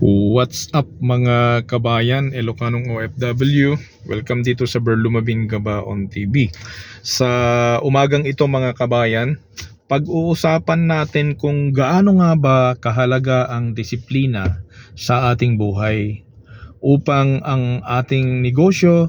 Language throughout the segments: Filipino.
What's up mga kabayan, Ilocanong OFW? Welcome dito sa Berlumabing Gabaon TV. Sa umagang ito mga kabayan, pag-uusapan natin kung gaano nga ba kahalaga ang disiplina sa ating buhay upang ang ating negosyo,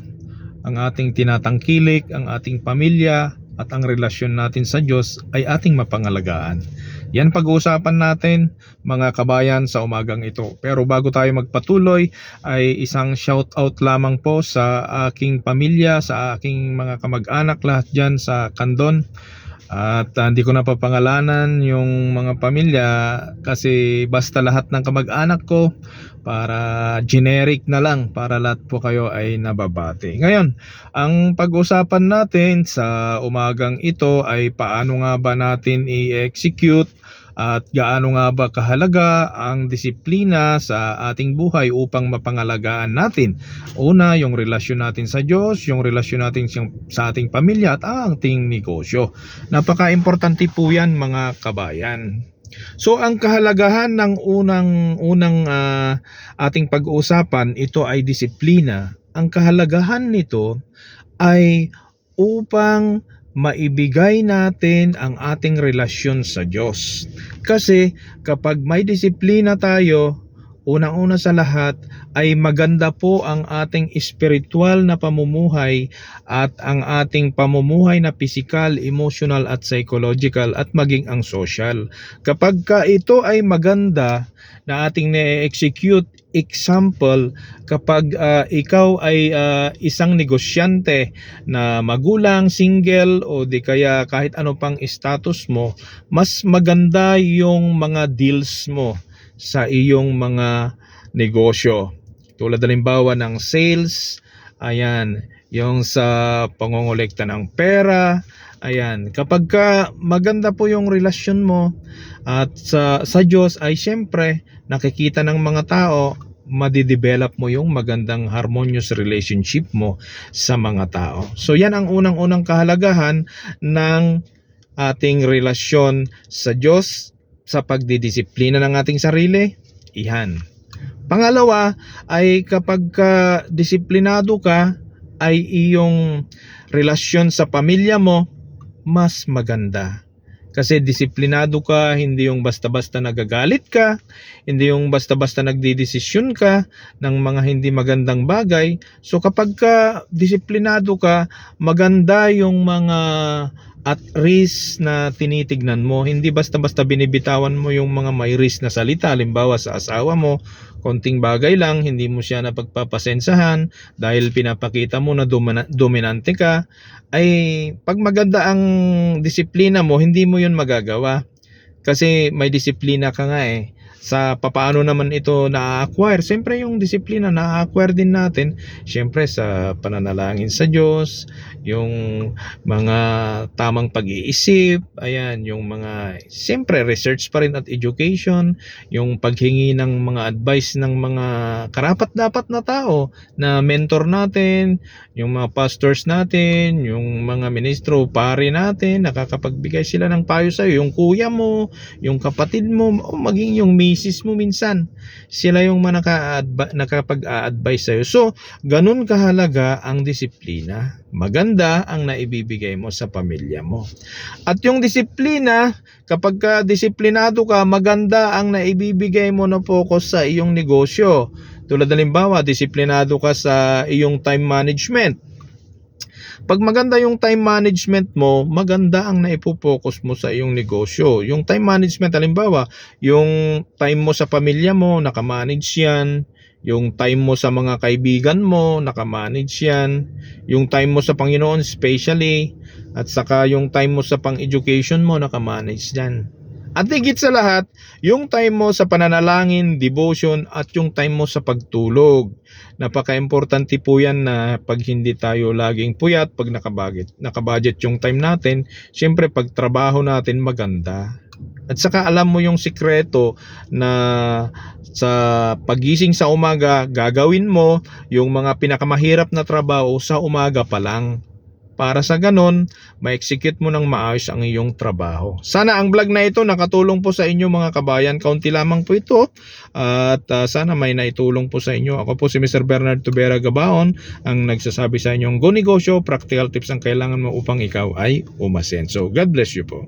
ang ating tinatangkilik, ang ating pamilya at ang relasyon natin sa Diyos ay ating mapangalagaan. Yan pag-uusapan natin mga kabayan sa umagang ito. Pero bago tayo magpatuloy ay isang shout out lamang po sa aking pamilya, sa aking mga kamag-anak lahat dyan sa Kandon. At hindi ko na papangalanan yung mga pamilya kasi basta lahat ng kamag-anak ko para generic na lang para lahat po kayo ay nababati. Ngayon, ang pag-usapan natin sa umagang ito ay paano nga ba natin i-execute at gaano nga ba kahalaga ang disiplina sa ating buhay upang mapangalagaan natin. Una, yung relasyon natin sa Diyos, yung relasyon natin sa ating pamilya at ang ating negosyo. Napaka-importante po yan mga kabayan. So ang kahalagahan ng unang ating pag-uusapan, ito ay disiplina. Ang kahalagahan nito ay upang maibigay natin ang ating relasyon sa Diyos. Kasi kapag may disiplina tayo, unang-una sa lahat ay maganda po ang ating spiritual na pamumuhay at ang ating pamumuhay na physical, emotional at psychological at maging ang social. Kapag ito ay maganda na ating na-execute, example, kapag ikaw ay isang negosyante na magulang, single o di kaya kahit ano pang status mo, mas maganda yung mga deals mo sa iyong mga negosyo. Tulad halimbawa ng sales, ayan, yung sa pangongolekta ng pera, ayan. Kapag maganda po yung relasyon mo at sa Diyos ay syempre nakikita ng mga tao, madidevelop mo yung magandang harmonious relationship mo sa mga tao. So yan ang unang-unang kahalagahan ng ating relasyon sa Diyos sa pagdidisiplina ng ating sarili. Ihan. Pangalawa ay kapag disiplinado ka ay iyong relasyon sa pamilya mo mas maganda. Kasi disiplinado ka, hindi yung basta-basta nagagalit ka, hindi yung basta-basta nagdidesisyon ka ng mga hindi magandang bagay. So kapag disiplinado ka, maganda yung mga at risk na tinitignan mo. Hindi basta-basta binibitawan mo yung mga may risk na salita. Halimbawa sa asawa mo, konting bagay lang, hindi mo siya napagpapasensahan dahil pinapakita mo na dominante ka. Ay pag maganda ang disiplina mo, hindi mo yun magagawa. Kasi may disiplina ka nga eh. Sa papaano naman ito na-acquire? Siyempre yung disiplina na-acquire din natin. Siyempre sa pananalangin sa Diyos, yung mga tamang pag-iisip, ayan, yung mga siyempre research pa rin at education, yung paghingi ng mga advice ng mga karapat-dapat na tao na mentor natin, yung mga pastors natin, yung mga ministro, pare natin, nakakapagbigay sila ng payo sa iyo, yung kuya mo, yung kapatid mo, o maging yung misis mo minsan, sila yung nakapag-a-advise sa'yo. So, ganun kahalaga ang disiplina. Maganda ang naibibigay mo sa pamilya mo. At yung disiplina, kapag disiplinado ka, maganda ang naibibigay mo na focus sa iyong negosyo. Tulad halimbawa, disiplinado ka sa iyong time management. Pag maganda yung time management mo, maganda ang naipo-focus mo sa iyong negosyo. Yung time management, halimbawa, yung time mo sa pamilya mo, nakamanage yan. Yung time mo sa mga kaibigan mo, nakamanage yan. Yung time mo sa Panginoon, especially. At saka yung time mo sa pang-education mo, nakamanage yan. At higit sa lahat, yung time mo sa pananalangin, devotion, at yung time mo sa pagtulog. Napaka-importante po yan na pag hindi tayo laging puyat, pag nakabudget yung time natin, syempre pag trabaho natin maganda. At saka alam mo yung sikreto na sa pagising sa umaga, gagawin mo yung mga pinakamahirap na trabaho sa umaga pa lang. para sa ganon ma-execute mo ng maayos ang iyong trabaho. Sana ang vlog na ito nakatulong po sa inyo mga kabayan. Kaunti lamang po ito at sana may naitulong po sa inyo. Ako po si Mr. Bernard Tubera Gabaon, ang nagsasabi sa inyong go negosyo, practical tips ang kailangan mo upang ikaw ay umasenso. God bless you po.